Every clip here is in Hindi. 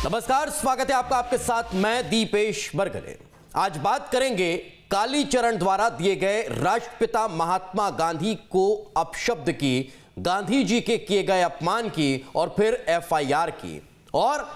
नमस्कार, स्वागत है आपका। आपके साथ मैं दीपेश बरगले। आज बात करेंगे कालीचरण द्वारा दिए गए राष्ट्रपिता महात्मा गांधी को अपशब्द की, गांधी जी के किए गए अपमान की और फिर एफआईआर की, और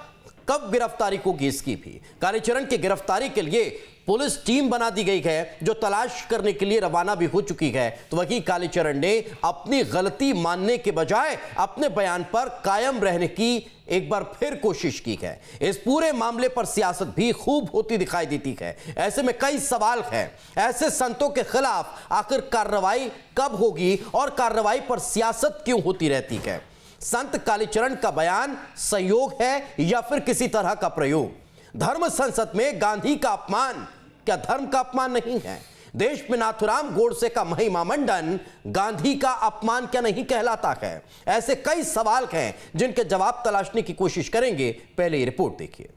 कब गिरफ्तारी होगी इसकी भी। कालीचरण की गिरफ्तारी के लिए पुलिस टीम बना दी गई है जो तलाश करने के लिए रवाना भी हो चुकी है। तो वहीं कालीचरण ने अपनी गलती मानने के बजाय अपने बयान पर कायम रहने की एक बार फिर कोशिश की है। इस पूरे मामले पर सियासत भी खूब होती दिखाई देती है। ऐसे में कई सवाल हैं, ऐसे संतों के खिलाफ आखिर कार्रवाई कब होगी और कार्रवाई पर सियासत क्यों होती रहती है। संत कालीचरण का बयान सहयोग है या फिर किसी तरह का प्रयोग। धर्म संसद में गांधी का अपमान क्या धर्म का अपमान नहीं है? देश में नाथूराम गोडसे का महिमा मंडन गांधी का अपमान क्या नहीं कहलाता है? ऐसे कई सवाल हैं जिनके जवाब तलाशने की कोशिश करेंगे। पहले ये रिपोर्ट देखिए।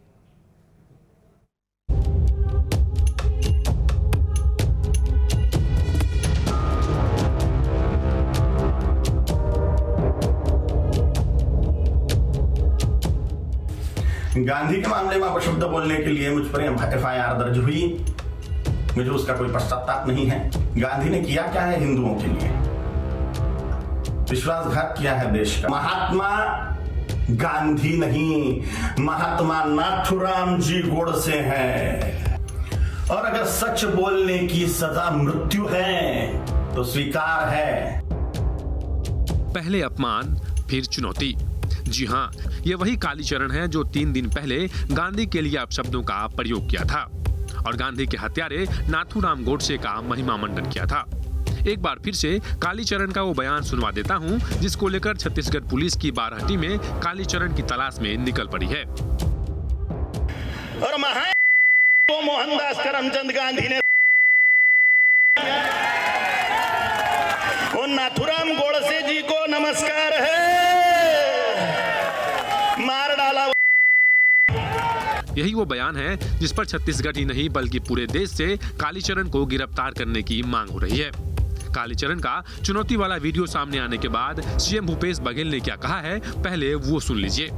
गांधी के मामले में अपशब्द बोलने के लिए मुझ पर एफआईआर दर्ज हुई। मुझे उसका कोई पश्चाताप नहीं है। गांधी ने किया क्या है हिंदुओं के लिए? विश्वासघात किया है देश का। महात्मा गांधी नहीं, महात्मा नाथूराम जी गोडसे हैं। और अगर सच बोलने की सजा मृत्यु है तो स्वीकार है। पहले अपमान फिर चुनौती। जी हाँ, ये वही कालीचरण है जो 3 दिन पहले गांधी के लिए अपशब्दों का प्रयोग किया था और गांधी के हत्यारे नाथूराम गोडसे का महिमा मंडन किया था। एक बार फिर से कालीचरण का वो बयान सुनवा देता हूँ जिसको लेकर छत्तीसगढ़ पुलिस की बारहटी में कालीचरण की तलाश में निकल पड़ी है। और महान मोहनदास करमचंद गांधी ने नाथूराम गोडसे जी को नमस्कार है, मार डाला। यही वो बयान है जिस पर छत्तीसगढ़ ही नहीं बल्कि पूरे देश से कालीचरण को गिरफ्तार करने की मांग हो रही है। कालीचरण का चुनौती वाला वीडियो सामने आने के बाद सीएम भूपेश बघेल ने क्या कहा है, पहले वो सुन लीजिए।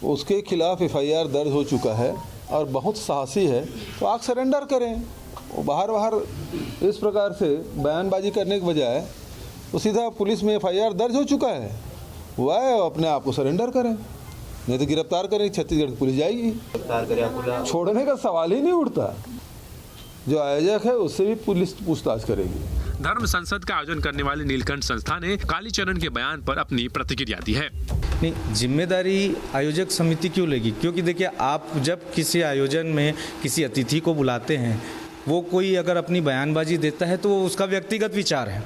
उसके खिलाफ एफआईआर दर्ज हो चुका है और बहुत साहसी है, तो आप सरेंडर करें। वो बाहर इस प्रकार से बयानबाजी करने के बजाय तो सीधा पुलिस में एफआईआर दर्ज हो चुका है, वह अपने आप को सरेंडर करें, नहीं तो गिरफ्तार करें। छत्तीसगढ़ की पुलिस जाएगी, छोड़ने का सवाल ही नहीं उठता। जो आयोजक है उससे भी पुलिस पूछताछ करेगी। धर्म संसद का आयोजन करने वाले नीलकंठ संस्था ने कालीचरण के बयान पर अपनी प्रतिक्रिया दी है। नहीं, जिम्मेदारी आयोजक समिति क्यों लेगी? क्योंकि देखिए, आप जब किसी आयोजन में किसी अतिथि को बुलाते हैं, वो कोई अगर अपनी बयानबाजी देता है तो वो उसका व्यक्तिगत विचार है,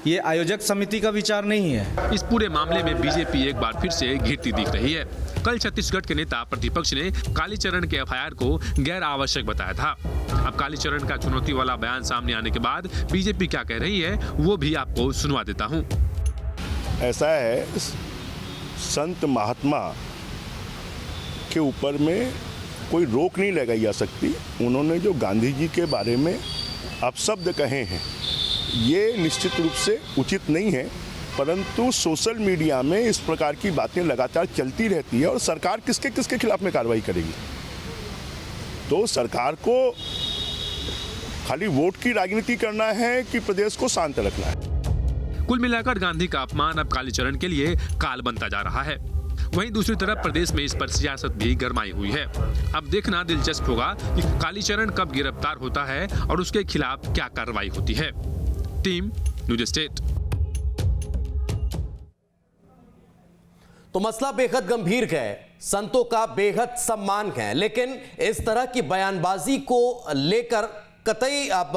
ये आयोजक समिति का विचार नहीं है। इस पूरे मामले में बीजेपी एक बार फिर से घिरती दिख रही है। कल छत्तीसगढ़ के नेता प्रतिपक्ष ने कालीचरण के एफआईआर को गैर आवश्यक बताया था। अब कालीचरण का चुनौती वाला बयान सामने आने के बाद बीजेपी क्या कह रही है वो भी आपको सुनवा देता हूँ। ऐसा है, संत महात्मा के ऊपर में कोई रोक नहीं लगाई जा सकती। उन्होंने जो गांधी जी के बारे में अपशब्द कहे हैं ये निश्चित रूप से उचित नहीं है, परंतु सोशल मीडिया में इस प्रकार की बातें लगातार चलती रहती है और सरकार किसके किसके खिलाफ में कार्रवाई करेगी? तो सरकार को खाली वोट की राजनीति करना है कि प्रदेश को शांत रखना है? कुल मिलाकर गांधी का अपमान अब कालीचरण के लिए काल बनता जा रहा है। वहीं दूसरी तरफ प्रदेश में इस पर सियासत भी गरमाई हुई है। अब देखना दिलचस्प होगा कि कालीचरण कब गिरफ्तार होता है और उसके खिलाफ क्या कार्रवाई होती है। Team news state. तो मसला बेहद गंभीर है, संतों का बेहद सम्मान है, लेकिन इस तरह की बयानबाजी को लेकर कतई अब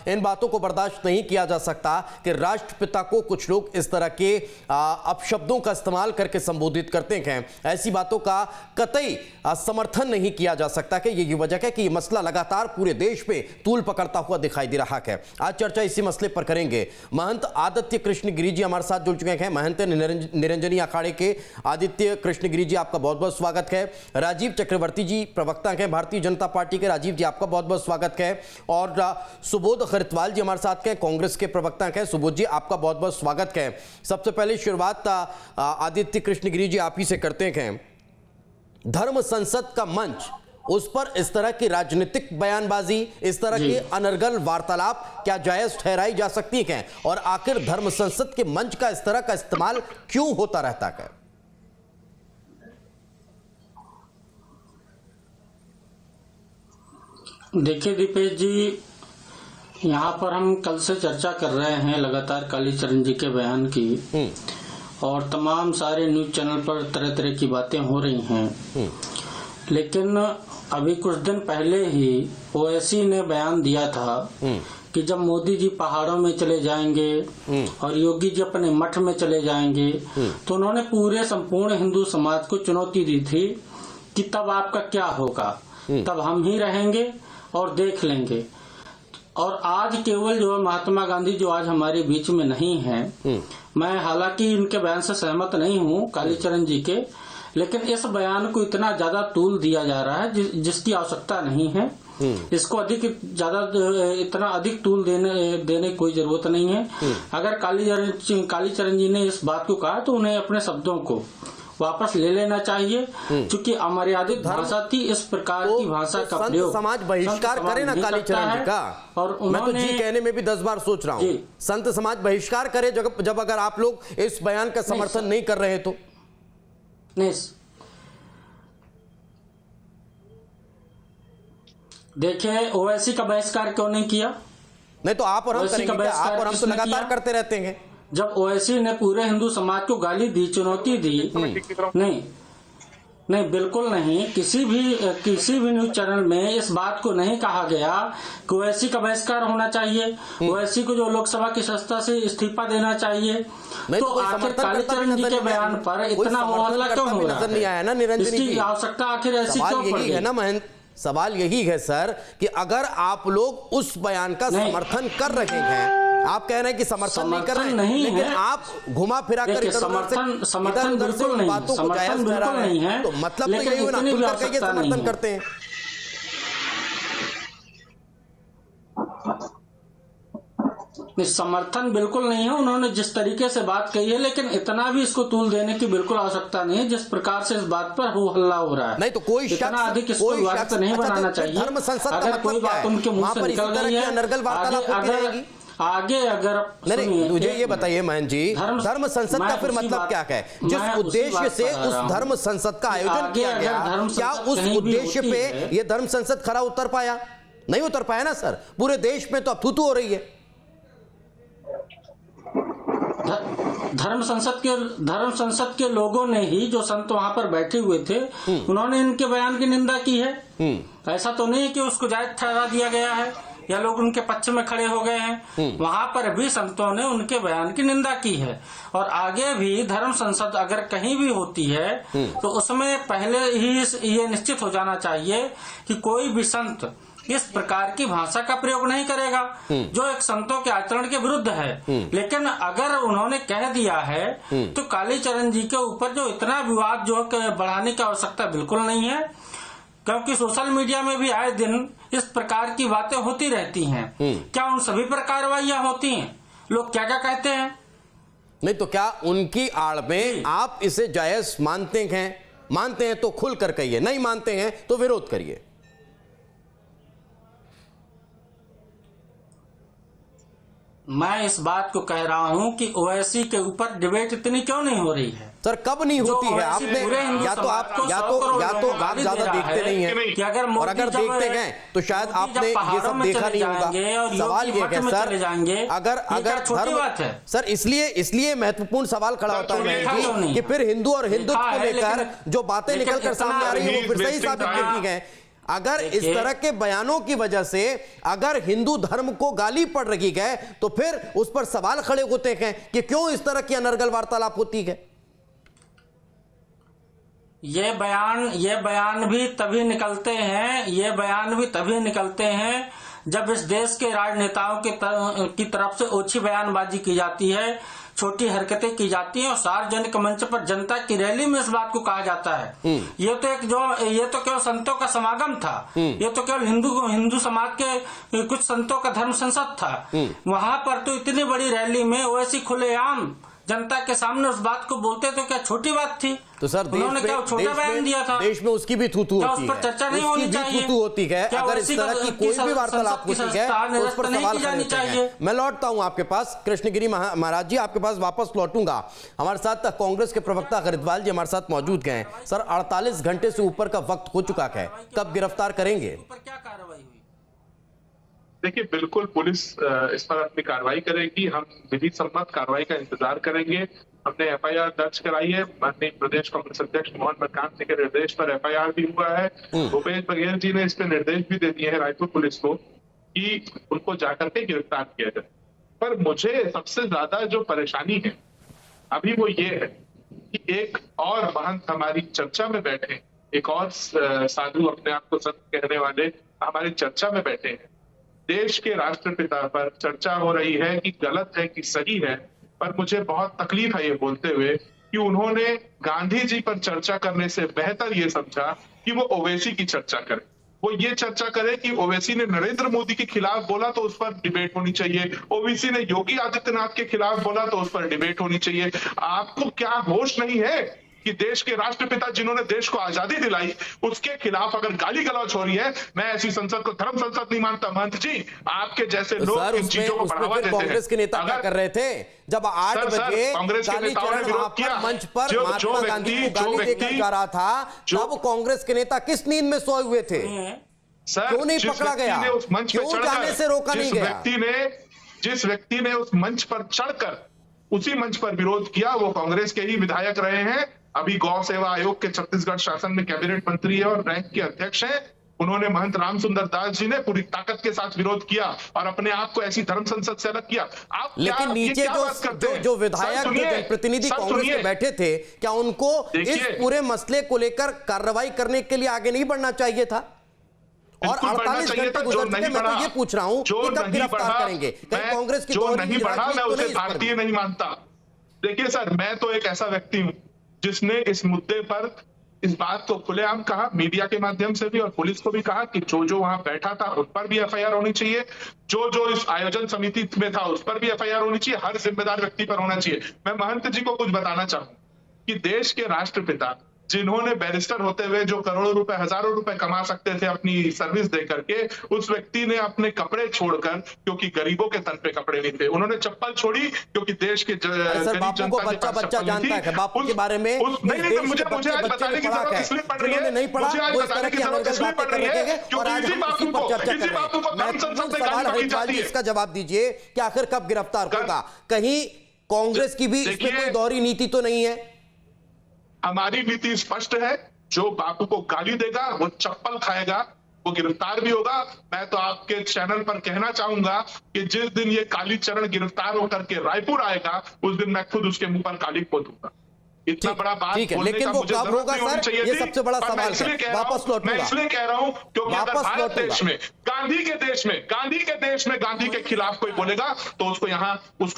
इन बातों को बर्दाश्त नहीं किया जा सकता कि राष्ट्रपिता को कुछ लोग इस तरह के अपशब्दों का इस्तेमाल करके संबोधित करते हैं। ऐसी बातों का कतई समर्थन नहीं किया जा सकता कि यही वजह है कि ये मसला लगातार पूरे देश में तूल पकड़ता हुआ दिखाई दे रहा है। आज चर्चा इसी मसले पर करेंगे। महंत आदित्य कृष्ण गिरी जी हमारे साथ जुड़ चुके हैं। महंत निरंजनी अखाड़े के आदित्य कृष्ण गिरी जी, आपका बहुत बहुत स्वागत है। राजीव चक्रवर्ती जी प्रवक्ता हैं भारतीय जनता पार्टी के। राजीव जी, आपका बहुत बहुत स्वागत है। और सुबोध खरीतवाल जी हमारे साथ हैं, कांग्रेस के प्रवक्ता हैं। सुबोध जी, आपका बहुत बहुत स्वागत है। सबसे पहले शुरुआत आदित्य कृष्ण गिरी जी आप ही से करते हैं। धर्म संसद का मंच, उस पर इस तरह की राजनीतिक बयानबाजी, इस तरह की अनर्गल वार्तालाप क्या जायज ठहराई जा सकती है? और आखिर धर्म संसद के मंच का इस तरह का इस्तेमाल क्यों होता रहता है? देखिए दीपेश जी, यहाँ पर हम कल से चर्चा कर रहे हैं लगातार कालीचरण जी के बयान की, और तमाम सारे न्यूज चैनल पर तरह तरह की बातें हो रही हैं। लेकिन अभी कुछ दिन पहले ही ओवैसी ने बयान दिया था कि जब मोदी जी पहाड़ों में चले जाएंगे और योगी जी अपने मठ में चले जाएंगे, तो उन्होंने पूरे संपूर्ण हिंदू समाज को चुनौती दी थी कि तब आपका क्या होगा, तब हम ही रहेंगे और देख लेंगे। और आज केवल जो महात्मा गांधी जो आज हमारे बीच में नहीं है, मैं हालांकि इनके बयान से सहमत नहीं हूं कालीचरण जी के, लेकिन इस बयान को इतना ज्यादा तूल दिया जा रहा है जिसकी आवश्यकता नहीं है। इसको इतना अधिक तूल देने की कोई जरूरत नहीं है। अगर कालीचरण जी ने इस बात को कहा तो उन्हें अपने शब्दों को वापस ले लेना चाहिए, क्योंकि अमर्यादित भाषा थी। इस प्रकार की भाषा का प्रयोग समाज बहिष्कार करे ना कालीचरण जी का, और मैं तो जी कहने में भी 10 बार सोच रहा हूँ, संत समाज बहिष्कार करे जब अगर आप लोग इस बयान का समर्थन नहीं कर रहे तो। नहीं, देखिए ओवैसी का बहिष्कार क्यों नहीं किया? नहीं तो आप और हम करेंगे, आप और हम तो लगातार करते रहते हैं। जब ओवैसी ने पूरे हिंदू समाज को गाली दी, चुनौती दी, नहीं बिल्कुल नहीं। किसी भी न्यूज चैनल में इस बात को नहीं कहा गया कि ओवैसी का बहिष्कार होना चाहिए, ओवैसी को जो लोकसभा की सदस्यता से इस्तीफा देना चाहिए। तो आखिर कालीचरण जी के बयान पर इतना हो हल्ला क्यों हो रहा है? नहीं आया ना निरंजनी जी, इसकी आवश्यकता आखिर ऐसी क्यों पड़ गई? है ना महेंद्र, सवाल यही है सर कि अगर आप लोग उस बयान का समर्थन कर रहे हैं, आप कह रहे हैं कि समर्थन नहीं कर रहे हैं, लेकिन आप घुमा फिरा कर समर्थन बिल्कुल नहीं, समर्थन बिल्कुल नहीं है, तो मतलब तो यही होना, खुलकर कहिए समर्थन करते हैं। समर्थन बिल्कुल नहीं है। उन्होंने जिस तरीके से बात कही है, लेकिन इतना भी इसको तूल देने की बिल्कुल आवश्यकता नहीं है जिस प्रकार से इस बात पर हो हल्ला हो रहा है। नहीं तो कोई इतना अधिक इसको व्यक्त नहीं बनाना चाहिए। धर्म संसद का अगर कोई बात उनके मुंह से निकल रही है, आगे अगर नहीं, मुझे ये बताइए महेंद्र जी, धर्म संसद का फिर मतलब क्या है? जिस उद्देश्य से उस धर्म संसद का आयोजन किया गया, क्या उस उद्देश्य पे ये धर्म संसद खरा उतर पाया? नहीं उतर पाया ना सर। पूरे देश में तो अब थू-थू हो रही है। धर्म संसद के लोगों ने ही, जो संत वहां पर बैठे हुए थे, उन्होंने इनके बयान की निंदा की है। ऐसा तो नहीं कि उसको जायज ठहरा दिया गया है या लोग उनके पक्ष में खड़े हो गए हैं। वहां पर भी संतों ने उनके बयान की निंदा की है। और आगे भी धर्म संसद अगर कहीं भी होती है तो उसमें पहले ही ये निश्चित हो जाना चाहिए कि कोई भी संत इस प्रकार की भाषा का प्रयोग नहीं करेगा जो एक संतों के आचरण के विरुद्ध है। लेकिन अगर उन्होंने कह दिया है तो कालीचरण जी के ऊपर जो इतना विवाद जो बढ़ाने की आवश्यकता बिल्कुल नहीं है, क्योंकि सोशल मीडिया में भी आए दिन इस प्रकार की बातें होती रहती हैं। क्या उन सभी पर कार्रवाइयां होती हैं? लोग क्या क्या कहते हैं? नहीं तो क्या उनकी आड़ में आप इसे जायज मानते हैं तो खुल कर कहिए, नहीं मानते हैं तो विरोध करिए। मैं इस बात को कह रहा हूं कि ओवैसी के ऊपर डिबेट इतनी क्यों नहीं हो रही है? सर कब नहीं होती है? आपने या तो आप ज्यादा देखते नहीं हैं, और अगर देखते हैं तो शायद आपने ये सब देखा नहीं होगा। सवाल ये है सर, अगर धर्म सर इसलिए महत्वपूर्ण सवाल खड़ा होता है कि फिर हिंदू और हिंदुत्व को लेकर जो बातें निकल कर सामने आ रही है वो फिर सही साबित करती है। अगर इस तरह के बयानों की वजह से अगर हिंदू धर्म को गाली पड़ रही है तो फिर उस पर सवाल खड़े होते हैं कि क्यों इस तरह की अनर्गल वार्तालाप होती है। ये बयान भी तभी निकलते हैं जब इस देश के राजनेताओं की तरफ से ओछी बयानबाजी की जाती है, छोटी हरकतें की जाती हैं और सार्वजनिक मंच पर जनता की रैली में इस बात को कहा जाता है। ये तो केवल संतों का समागम था, ये तो केवल हिंदू समाज के कुछ संतों का धर्म संसद था। वहां पर तो इतनी बड़ी रैली में ओवैसी खुलेआम जनता के सामने उस बात को बोलते तो क्या छोटी बात थी? तो सर उन्होंने क्या छोटा बयान दिया था? देश में उसकी भी थूथू क्या होती उस पर है, चर्चा नहीं होनी चाहिए? थूथू होती है। अगर इस तरह की कोई भी वार्तालाप होती है तो उस पर सवाल खड़े होते हैं। मैं लौटता हूं आपके पास, कृष्णगिरी महाराज जी, आपके पास वापस लौटूंगा। हमारे साथ कांग्रेस के प्रवक्ता हरिद्वाल जी हमारे साथ मौजूद गए। सर, 48 घंटे से ऊपर का वक्त हो चुका है, कब गिरफ्तार करेंगे? क्या कार्रवाई हुई? देखिए, बिल्कुल पुलिस इस पर अपनी कार्रवाई करेगी। हम विधि सम्मत कार्रवाई का इंतजार करेंगे। हमने एफआईआर दर्ज कराई है। माननीय प्रदेश कांग्रेस अध्यक्ष मोहन मरकाम सिंह के निर्देश पर एफआईआर भी हुआ है। भूपेश बघेल जी ने इस पर निर्देश भी दे दिए हैं रायपुर पुलिस को कि उनको जाकर के गिरफ्तार किया जाए। पर मुझे सबसे ज्यादा जो परेशानी है अभी वो ये है कि एक और महंत हमारी चर्चा में बैठे, एक और साधु अपने आप को संत कहने वाले हमारी चर्चा में बैठे हैं। देश के राष्ट्रपिता पर चर्चा हो रही है कि गलत है कि सही है, पर मुझे बहुत तकलीफ है ये बोलते हुए कि उन्होंने गांधी जी पर चर्चा करने से बेहतर ये समझा कि वो ओवैसी की चर्चा करें। वो ये चर्चा करे कि ओवैसी ने नरेंद्र मोदी के खिलाफ बोला तो उस पर डिबेट होनी चाहिए, ओवैसी ने योगी आदित्यनाथ के खिलाफ बोला तो उस पर डिबेट होनी चाहिए। आपको क्या होश नहीं है कि देश के राष्ट्रपिता जिन्होंने देश को आजादी दिलाई उसके खिलाफ अगर गाली गलौज हो रही है? मैं ऐसी संसद को धर्म संसद नहीं मानता। महंत जी, आपके जैसे लोग इन चीजों को बढ़ावा देते हैं। कांग्रेस के नेता क्या कर रहे थे जब 8 बजे कांग्रेस के नेताओं ने विरोध किया, मंच पर महात्मा गांधी को गाली देकर जा रहा था, तब कांग्रेस के नेता किस नींद में सोए हुए थे? सर, क्यों नहीं पकड़ा गया? उस मंच पर क्यों जाने से रोका नहीं गया? जिस व्यक्ति ने उस मंच पर चढ़कर उसी मंच पर विरोध किया वो कांग्रेस के ही विधायक रहे हैं। अभी गौ सेवा आयोग के छत्तीसगढ़ शासन में कैबिनेट मंत्री है और रैंक के अध्यक्ष हैं। उन्होंने महंत रामसुंदर दास जी ने पूरी ताकत के साथ विरोध किया और अपने आप को ऐसी धर्म संसद से अलग किया। आप लेकिन नीचे जो विधायक जनप्रतिनिधि कांग्रेस के बैठे थे, क्या उनको इस पूरे मसले को लेकर कार्रवाई करने के लिए आगे नहीं बढ़ना चाहिए था? और 48 घंटे गुजर चुके, मैं तो ये पूछ रहा हूं कि कब गिरफ्तार करेंगे? कहीं कांग्रेस की जो नहीं बढ़ा मैं उसे नहीं भारतीय नहीं मानता। देखिए सर, मैं तो एक ऐसा व्यक्ति हूं जिसने इस मुद्दे पर इस बात को खुलेआम कहा, मीडिया के माध्यम से भी और पुलिस को भी कहा कि जो वहां बैठा था उन पर भी एफआईआर होनी चाहिए, जो इस आयोजन समिति में था उस पर भी एफआईआर होनी चाहिए, हर जिम्मेदार व्यक्ति पर होना चाहिए। मैं महंत जी को कुछ बताना चाहूं कि देश के राष्ट्रपिता जिन्होंने बैरिस्टर होते हुए जो करोड़ों रुपए हजारों रुपए कमा सकते थे अपनी सर्विस दे करके, उस व्यक्ति ने अपने कपड़े छोड़कर, क्योंकि गरीबों के तन पे कपड़े नहीं थे, उन्होंने चप्पल छोड़ी क्योंकि देश के सर, बापू को बच्चा जानता है बापू के बारे में? नहीं, मुझे आज बताने की जरूरत इसलिए पड़ रही है, नहीं पढ़ा वो इस तरह की इसलिए पड़ रही है और आज हम इसी पर चर्चा कर रहे हैं। सवाल हरिद्वाल जी, इसका जवाब दीजिए कि आखिर कब गिरफ्तार होगा? कहीं कांग्रेस की भी इसमें कोई दोहरी नीति तो नहीं है? हमारी नीति स्पष्ट है, जो बापू को गाली देगा वो चप्पल खाएगा, वो गिरफ्तार भी होगा। मैं तो आपके चैनल पर कहना चाहूंगा कि जिस दिन ये कालीचरण गिरफ्तार होकर के रायपुर आएगा उस दिन मैं खुद उसके मुंह पर काली पोतूंगा। इतना बड़ा बात ठीक है, लेकिन वो कब होगा सर? ये सबसे बड़ा सवाल है। वापस लौटूंगा। मैं इसलिए कह रहा हूं क्योंकि अगर भारत देश में गांधी के देश में गांधी के खिलाफ कोई बोलेगा तो उसको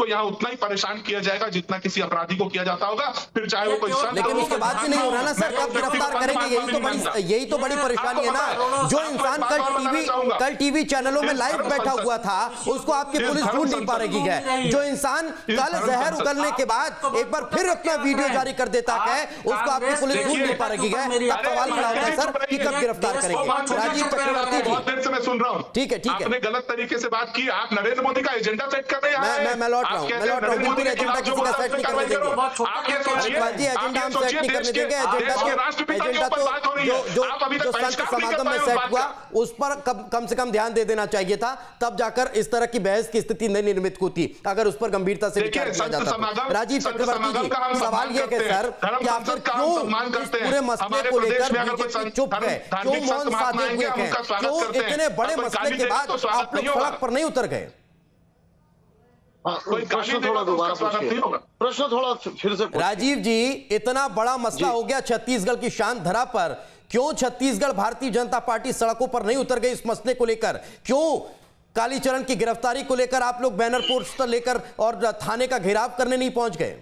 यहाँ उतना ही परेशान किया जाएगा जितना किसी अपराधी को किया जाता होगा, फिर चाहे वो कोई संत हो। लेकिन उसके बाद भी नहीं हो रहा ना सर, कब गिरफ्तार करेंगे? यही तो बड़ी परेशानी है ना। जो इंसान कल टीवी चैनलों में लाइव बैठा हुआ था उसको आपकी पुलिस ढूंढ नहीं पा रही है। जो इंसान कल जहर उगलने के बाद एक बार फिर अपना वीडियो जारी कर देता है उसको आपकी पुलिस ढूंढ नहीं पा रही है। अब सवाल खड़ा होता है सर कि कब गिरफ्तार करेंगे? राजीव चक्रवर्ती जी, बहुत देर से मैं सुन रहा हूं। ठीक है, आपने गलत तरीके से बात की। आप नरेंद्र मोदी का एजेंडा सेट कर रहे हैं। मैं लौट रहा हूं। बिल्कुल एजेंडा किसी का सेट नहीं करने देंगे। हरिद्वाल जी, एजेंडा हम सेट नहीं करने देंगे। एजेंडा तो जो संत समागम में सेट हुआ उस पर कम से कम ध्यान दे देना चाहिए था, तब जाकर इस तरह की बहस की स्थिति नहीं निर्मित होती अगर उस पर गंभीरता से विचार किया जाता। राजीव चक्रवर्ती जी, सवाल यह है सर कि आखिर क्यों इस पूरे मसले को लेकर बीजेपी चुप है, क्यों मौन साधे हुए हैं, क्यों इतने बड़े मसले के बाद आप लोग सड़क पर नहीं उतर गए? प्रश्न थोड़ा दोबारा पूछिए, प्रश्न थोड़ा फिर से। राजीव जी, इतना बड़ा मसला हो गया छत्तीसगढ़ की शान धरा पर, क्यों छत्तीसगढ़ भारतीय जनता पार्टी सड़कों पर नहीं उतर गई इस मसले को लेकर? क्यों कालीचरण की गिरफ्तारी को लेकर आप लोग बैनर पोस्टर लेकर और थाने का घेराव करने नहीं पहुंच गए?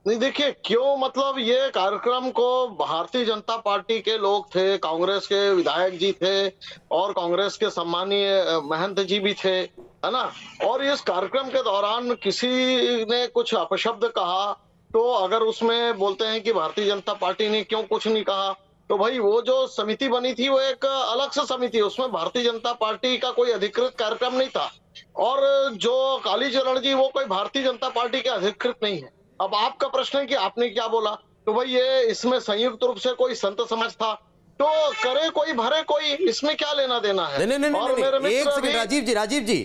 नहीं देखिए क्यों, मतलब ये कार्यक्रम को भारतीय जनता पार्टी के लोग थे, कांग्रेस के विधायक जी थे और कांग्रेस के सम्मानीय महंत जी भी थे, है ना। और इस कार्यक्रम के दौरान किसी ने कुछ अपशब्द कहा तो अगर उसमें बोलते हैं कि भारतीय जनता पार्टी ने क्यों कुछ नहीं कहा, तो भाई वो जो समिति बनी थी वो एक अलग से समिति, उसमें भारतीय जनता पार्टी का कोई अधिकृत कार्यक्रम नहीं था। और जो कालीचरण जी वो कोई भारतीय जनता पार्टी के अधिकृत नहीं है। अब आपका प्रश्न है कि आपने क्या बोला, तो भाई ये इसमें संयुक्त रूप से कोई संत समाज था तो करे कोई भरे कोई, इसमें क्या लेना देना है। नहीं, एक सेकंड राजीव जी,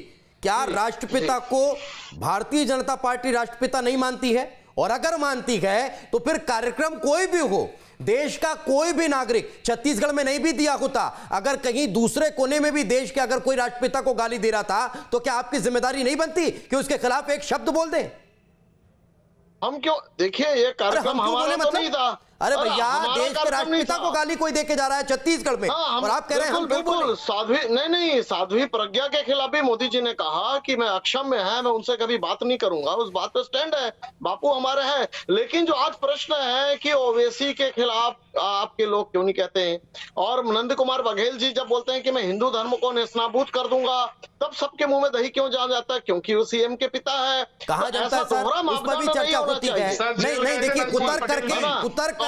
क्या राष्ट्रपिता को भारतीय जनता पार्टी राष्ट्रपिता नहीं मानती है? और अगर मानती है तो फिर कार्यक्रम कोई भी हो, देश का कोई भी नागरिक, छत्तीसगढ़ में नहीं भी दिया होता, अगर कहीं दूसरे कोने में भी देश के अगर कोई राष्ट्रपिता को गाली दे रहा था तो क्या आपकी जिम्मेदारी नहीं बनती कि उसके खिलाफ एक शब्द बोल दें? हम क्यों, देखिए ये कार्यक्रम हमारा तो नहीं था। अरे भैया, देश के राष्ट्रपिता को गाली कोई देके जा रहा है छत्तीसगढ़ में, और आप कह रहे हैं हम बिल्कुल साध्वी, नहीं साध्वी प्रज्ञा के खिलाफ भी मोदी जी ने कहा कि मैं अक्षम्य है, मैं उनसे कभी बात नहीं करूंगा, उस बात पे स्टैंड है, बापू हमारे हैं। लेकिन जो आज प्रश्न है कि ओवैसी के खिलाफ आपके लोग क्यों नहीं कहते हैं, और नंद कुमार बघेल जी जब बोलते हैं कि मैं हिंदू धर्म को नेस्तनाबूद कर दूंगा, तब सबके मुंह में दही क्यों जा जाता है? क्योंकि वो सीएम के पिता है। कहा जाता है सर, उस पर भी चर्चा होती है। नहीं देखिए, कुतर करके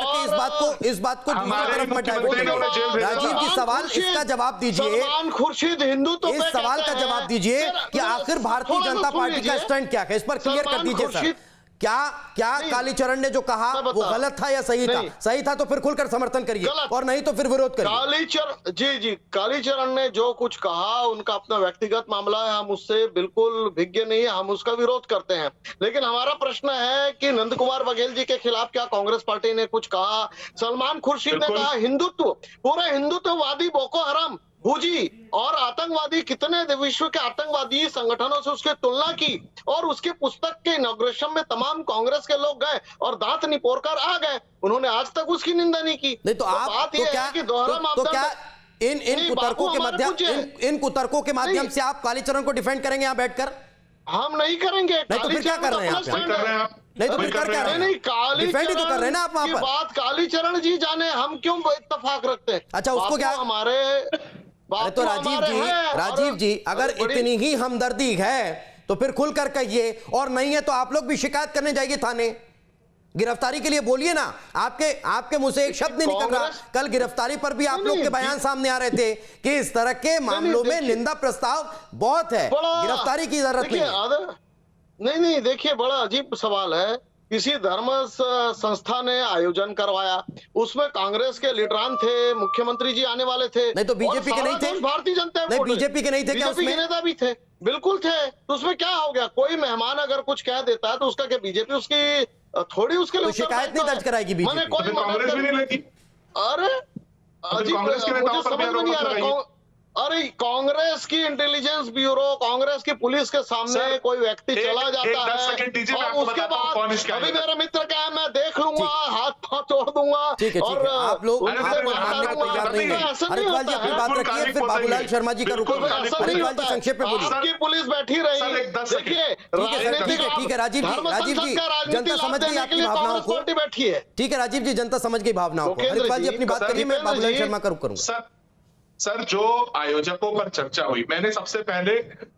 इस बात को दूसरी तरफ मत डाइवर्ट करिए। राजीव जी, सवाल इसका जवाब दीजिए, सलमान खुर्शीद हिंदू तो इस सवाल का जवाब दीजिए कि आखिर भारतीय जनता पार्टी का स्टैंड क्या है, इस पर क्लियर कर दीजिए सर। क्या कालीचरण ने जो कहा वो गलत था या सही था? सही था तो फिर खुलकर समर्थन करिए, और नहीं तो फिर विरोध करिए। कालीचरण ने जो कुछ कहा उनका अपना व्यक्तिगत मामला है, हम उससे बिल्कुल भिज्ञ नहीं है, हम उसका विरोध करते हैं। लेकिन हमारा प्रश्न है कि नंद कुमार बघेल जी के खिलाफ क्या कांग्रेस पार्टी ने कुछ कहा? सलमान खुर्शीद ने कहा हिंदुत्व, पूरे हिंदुत्ववादी बोको हराम, भूजी और आतंकवादी, कितने विश्व के आतंकवादी संगठनों से उसकी तुलना की, और उसकी पुस्तक के इनॉग्रेशन में तमाम कांग्रेस के लोग गए और दांत निपोर कर आ गए, उन्होंने आज तक उसकी निंदा नहीं की। नहीं तो आप बात यह है कि दोहरा मापदंड, इन कुतर्कों के माध्यम से आप कालीचरण को डिफेंड करेंगे यहाँ बैठकर? हम नहीं करेंगे। नहीं तो फिर क्या कर रहे हैं आप? नहीं तो फिर कर क्या रहे हैं? डिफेंड ही तो कर रहे हैं ना आप वहां पर। बात कालीचरण जी जाने, हम क्यों इत्तेफाक रखते हैं? अच्छा, उसको क्या हमारे? अरे तो राजीव जी, अगर इतनी ही हमदर्दी है तो फिर खुलकर कहिए, और नहीं है तो आप लोग भी शिकायत करने जाइए थाने, गिरफ्तारी के लिए बोलिए ना। आपके मुंह से एक शब्द नहीं निकल रहा। कल गिरफ्तारी पर भी आप लोग के बयान सामने आ रहे थे कि इस तरह के मामलों में निंदा प्रस्ताव बहुत है, गिरफ्तारी की जरूरत नहीं। नहीं देखिए, बड़ा अजीब सवाल है। किसी धर्म संस्था ने आयोजन करवाया, उसमें कांग्रेस के लीडरान थे, मुख्यमंत्री जी आने वाले थे। नहीं तो बीजेपी के नहीं थे? भारतीय जनता नहीं, बीजेपी के नहीं थे क्या? बीजेपी के नेता भी थे, बिल्कुल थे। तो उसमें क्या हो गया? कोई मेहमान अगर कुछ कह देता है तो उसका क्या बीजेपी उसकी थोड़ी उसके लिए शिकायत नहीं दर्ज कराएगी बीजेपी? कांग्रेस भी नहीं लेगी। अरे कांग्रेस के नेताओं पर भी आरोप लगा रही है। अरे कांग्रेस की इंटेलिजेंस ब्यूरो, कांग्रेस की पुलिस के सामने कोई व्यक्ति चला जाता है और उसके बाद अभी मेरा मित्र क्या है, मैं देख लूंगा, हाथ तोड़ दूंगा। और आप लोग मानने को तैयार नहीं है। हरिद्वार जी अपनी बात रखिए, फिर बाबूलाल शर्मा जी का रुख करेंगे। हरिद्वार जी संक्षेप में बोलिए। आपकी पुलिस बैठी रही, देखिए ठीक है राजीव जी, जनता समझ गई आपकी भावनाओं को। बैठी है, ठीक है राजीव जी, जनता समझ गई भावनाओं को। हरिद्वार जी अपनी बात करिए, मैं बाबूलाल शर्मा का रुख करूंगा। सर, जो आयोजकों पर चर्चा हुई, मैंने सबसे पहले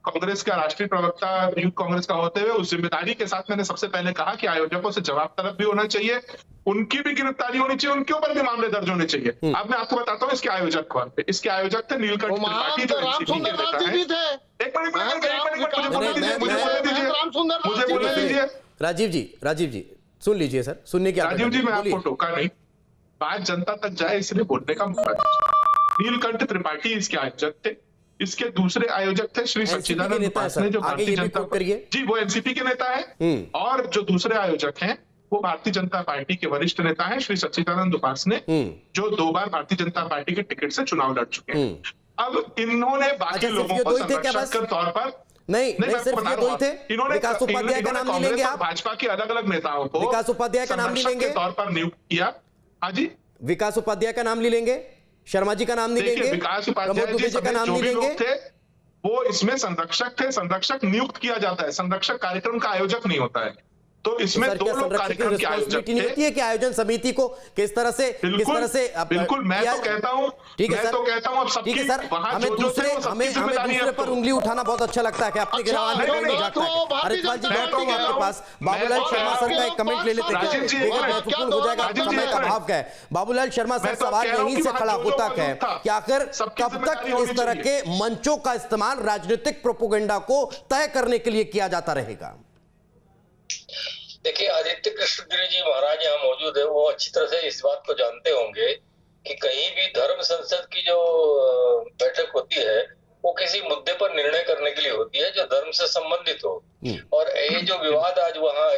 कांग्रेस का राष्ट्रीय प्रवक्ता यूथ कांग्रेस का होते हुए उस जिम्मेदारी के साथ मैंने सबसे पहले कहा कि आयोजकों से जवाब तलब भी होना चाहिए, उनकी भी गिरफ्तारी होनी चाहिए, उनके ऊपर भी मामले दर्ज होने चाहिए। अब मैं आपको बताता हूँ इसके आयोजक कौन थे। इसके आयोजक थे नीलकंठ त्रिपाठी, जो एनसीपी के नेता हैं। मुझे बोलने दीजिए। राजीव जी सुन लीजिए सर, सुनने की राजीव जी, मैं आपको टोका नहीं, बात जनता तक जाए इसलिए बोलने का मौका दीजिए। नीलकंठ त्रिपाठी इसके आयोजक थे। इसके दूसरे आयोजक थे श्री सच्चिदानंद दुपास ने, जो भारतीय जनता जी वो एनसीपी के नेता है। और जो दूसरे आयोजक हैं वो भारतीय जनता पार्टी के वरिष्ठ नेता हैं श्री सच्चिदानंद दुपास ने, जो 2 बार भारतीय जनता पार्टी के टिकट से चुनाव लड़ चुके हैं। अब इन्होंने बाकी लोगों को संरक्षक के तौर पर नहीं सिर्फ ये 2 थे। विकास उपाध्याय का नाम नहीं लेंगे आप? भाजपा के अलग अलग नेताओं को विकास उपाध्याय का नाम नहीं लेंगे तौर पर नियुक्त किया। हाँ जी, विकास उपाध्याय का नाम नहीं लेंगे, शर्मा जी का नाम नहीं लेंगे, विकास उपाध्याय जी का नाम नहीं लेंगे, वो इसमें संरक्षक थे। संरक्षक नियुक्त किया जाता है, संरक्षक कार्यक्रम का आयोजक नहीं होता है। तो इसमें सर, दो क्या लोग संरक्षक की कार्यक्रम के आयोजक रिस्पॉन्सिबिलिटी नहीं होती थे। है कि आयोजन समिति को किस तरह से बिल्कुल मैं तो कहता हूं, ठीक है मैं सर, तो कहता हूं अब सबकी ठीक है सर, वहां हमें जो थे दूसरे वो सबकी हमें जिम्मेदारी है दूसरे अब पर तो। उंगली उठाना बहुत अच्छा लगता है कि अपने अच्छा, गिरवान में नहीं, कोई नहीं, नहीं जाता तो है। भारतीय हरिद्वार जी जनता बैठो पार्टी आपके के पास लोग- बाबूलाल मैं शर्मा तो सर का एक आपके कमेंट ले लेते हैं, राजीव जी, बहुत एक मिनट। महत्वपूर्ण हो जाएगा, राजीव जी, समय एक का मिनट। अभाव का है। बाबूलाल शर्मा सर मैं तो सवाल कह रहा हूं यहीं कि से वहां खड़ा जो होता मौजूद है था, कि आखिर सबकी कब तक जिम्मेदारी इस तरह होनी के मंचों का इस्तेमाल राजनीतिक प्रोपोगेंडा को तय करने के लिए किया जाता रहेगा? देखिए, आदित्य कृष्ण गिरि जी महाराज यहाँ मौजूद है, वो अच्छी तरह से इस बात को जानते होंगे कि कहीं भी धर्म संसद की जो बैठक होती है वो किसी मुद्दे पर निर्णय करने के लिए होती है जो धर्म से संबंधित हो। और ये जो विवाद आज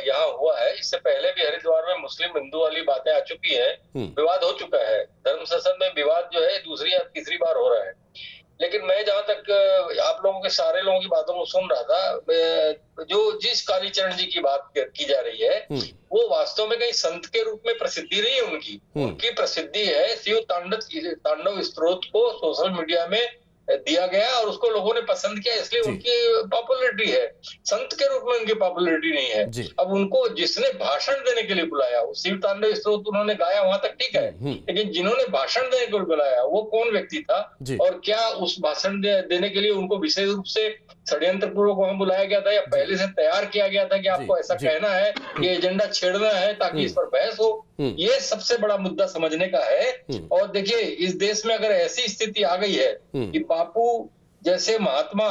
यहाँ हुआ है, इससे पहले भी हरिद्वार में मुस्लिम हिंदू वाली बातें आ चुकी है, विवाद हो चुका है। धर्म संसद में विवाद जो है दूसरी या तीसरी बार हो रहा है। लेकिन मैं जहां तक आप लोगों के सारे लोगों की बातों को सुन रहा था, जो जिस कालीचरण जी की बात की जा रही है वो वास्तव में कहीं संत के रूप में प्रसिद्धि नहीं है उनकी। उनकी प्रसिद्धि है शिव तांडव स्तोत्र को सोशल मीडिया में दिया गया और उसको लोगों ने पसंद किया, इसलिए उनकी पॉपुलैरिटी है। संत के रूप में उनकी पॉपुलैरिटी नहीं है। अब उनको जिसने भाषण देने के लिए बुलाया, वो शिव तांडव स्तोत्र उन्होंने गाया वहां तक ठीक है, लेकिन जिन्होंने भाषण देने के लिए बुलाया वो कौन व्यक्ति था और क्या उस भाषण देने के लिए उनको विशेष रूप से षड्यंत्र पूर्वक वहां बुलाया गया था या पहले से तैयार किया गया था कि आपको ऐसा कहना है, ये एजेंडा छेड़ना है ताकि इस पर बहस हो? ये सबसे बड़ा मुद्दा समझने का है। और देखिए, इस देश में अगर ऐसी स्थिति आ गई है कि बापू जैसे महात्मा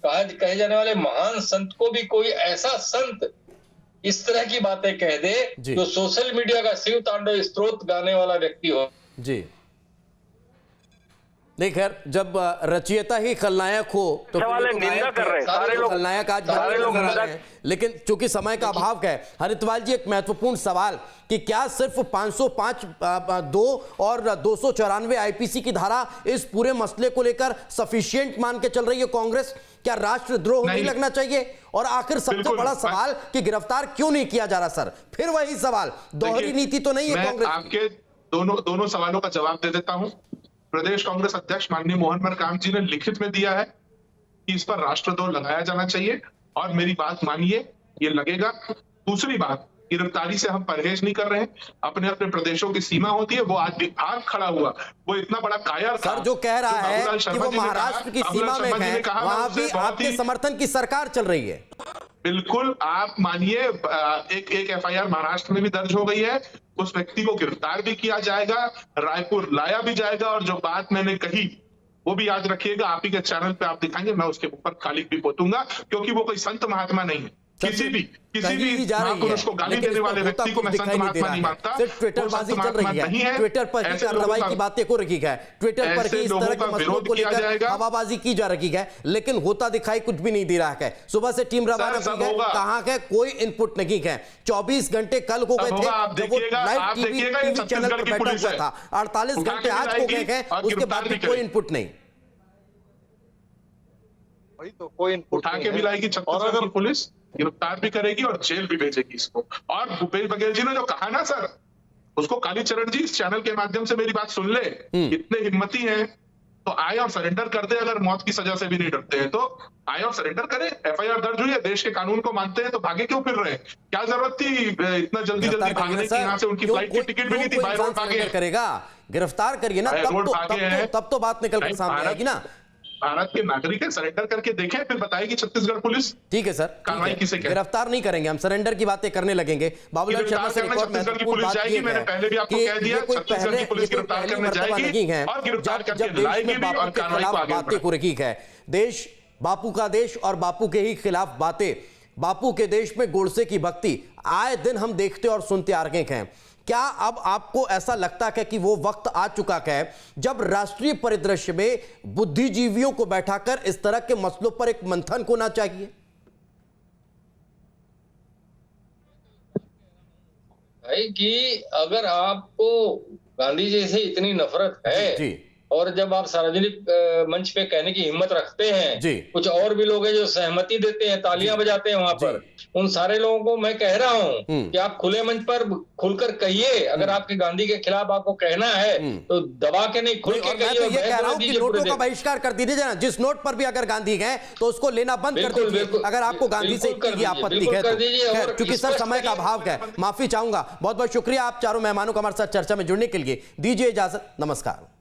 कहे जाने वाले महान संत को भी कोई ऐसा संत इस तरह की बातें कह दे जो सोशल मीडिया का शिव तांडव स्तोत्र गाने वाला व्यक्ति हो जी। नहीं, खैर, जब रचयिता ही खलनायक हो तो निंदा कर रहे हैं सारे लोग, खलनायक आज सारे लोग बन रहे हैं। लेकिन चूंकि समय का अभाव है, हरिद्वार जी, एक महत्वपूर्ण सवाल कि क्या सिर्फ 505(2) और 294 आईपीसी की धारा इस पूरे मसले को लेकर सफिशिएंट मान के चल रही है कांग्रेस? क्या राष्ट्रद्रोह नहीं लगना चाहिए? और आखिर सबसे बड़ा सवाल कि गिरफ्तार क्यों नहीं किया जा रहा? सर, फिर वही सवाल, दोहरी नीति तो नहीं है कांग्रेस? आपके दोनों सवालों का जवाब दे देता हूं। प्रदेश कांग्रेस अध्यक्ष माननीय मोहन मरकाम जी ने लिखित में दिया है कि इस पर राष्ट्रद्रोह लगाया जाना चाहिए और मेरी बात मानिए, ये लगेगा। दूसरी बात, गिरफ्तारी से हम परहेज नहीं कर रहे हैं। अपने अपने प्रदेशों की सीमा होती है। वो आज विभाग खड़ा हुआ, वो इतना बड़ा कायर सर जो कह रहा है कि वो महाराष्ट्र की सीमा में है, वहां भी आपके समर्थन की सरकार चल रही है। बिल्कुल, आप मानिए, एक एफआईआर महाराष्ट्र में भी दर्ज हो गई है। उस व्यक्ति को गिरफ्तार भी किया जाएगा, रायपुर लाया भी जाएगा। और जो बात मैंने कही वो भी याद रखिएगा, आप ही के चैनल पे आप दिखाएंगे, मैं उसके ऊपर कालिक भी पोतूंगा, क्योंकि वो कोई संत महात्मा नहीं है। किसी भी महापुरुष को गाली देने वाले व्यक्ति को मैं संत महात्मा नहीं मानता। सिर्फ ट्विटरबाजी चल रही है, ट्विटर पर ही कार्रवाई की बातें हो रही है, ट्विटर पर ही इस तरह के मसलों को लेकर हवाबाजी की जा रही है, लेकिन होता दिखाई कुछ भी नहीं दे रहा है। सुबह से टीम रवाना की है, कहाँ है, कोई इनपुट नहीं है। 24 घंटे कल हो गए थे जब वो लाइव टीवी चैनल पर बैठा हुआ था, 48 घंटे आज हो गए हैं, उसके बाद भी कोई इनपुट नहीं। वही तो, कोई इनपुट उठा के भी लाएगी छत्तीसगढ़ की पुलिस, गिरफ्तार भी करेगी और जेल भी भेजेगी इसको। और भूपेश बघेल जी ने जो कहा ना सर, उसको कालीचरण जी इस चैनल के माध्यम से मेरी बात सुन ले, इतने हिम्मती हैं तो आए और सरेंडर कर दे। अगर मौत की सजा से भी नहीं डरते हैं तो आए और सरेंडर करें। एफआईआर दर्ज हुई है, देश के कानून को मानते हैं तो भागे क्यों फिर रहे हैं? क्या जरूरत थी इतना जल्दी भागने की? यहाँ से उनकी फ्लाइट की टिकट भी नहीं थी, बाय रोड भागे। करेगा, गिरफ्तार करिए ना, तब तो बात निकल कर सामने आएगी ना। भारत के नागरिक है, सरेंडर करके देखें, फिर बताएगी छत्तीसगढ़ पुलिस। ठीक है सर, कार्रवाई किसे कहे? गिरफ्तार नहीं करेंगे हम, सरेंडर की बातें करने लगेंगे। बाबूलाल शर्मा से एक और महत्वपूर्ण बात ये है कि ये कोई पहले मर्तबा नहीं है जब देश में बापू के खिलाफ बातें हो रही है। देश बापू का देश और बापू के ही खिलाफ बातें, बापू के देश में गोडसे की भक्ति आए दिन हम देखते और सुनते आ रहे हैं। क्या अब आपको ऐसा लगता है कि वो वक्त आ चुका है जब राष्ट्रीय परिदृश्य में बुद्धिजीवियों को बैठाकर इस तरह के मसलों पर एक मंथन होना चाहिए? भाई कि अगर आपको गांधी जी से इतनी नफरत है और जब आप सार्वजनिक मंच पे कहने की हिम्मत रखते हैं, जी। कुछ और भी लोग हैं जो सहमति देते हैं, तालियां बजाते हैं वहां पर, उन सारे लोगों को मैं कह रहा हूं कि आप खुले मंच पर खुलकर कहिए। अगर आपके गांधी के खिलाफ आपको कहना है तो दबा के नहीं, खुल के और मैं कहिए। तो ये कह रहा हूं कि नोटों का बहिष्कार कर दीजिए ना। जिस नोट पर भी अगर गांधी गए तो उसको लेना बंद कर दीजिए, अगर आपको गांधी से इतनी आपत्ति है तो। क्योंकि सर समय का अभाव है, माफी चाहूंगा। बहुत बहुत शुक्रिया आप चारों मेहमानों को हमारे साथ चर्चा में जुड़ने के लिए। दीजिए इजाजत, नमस्कार।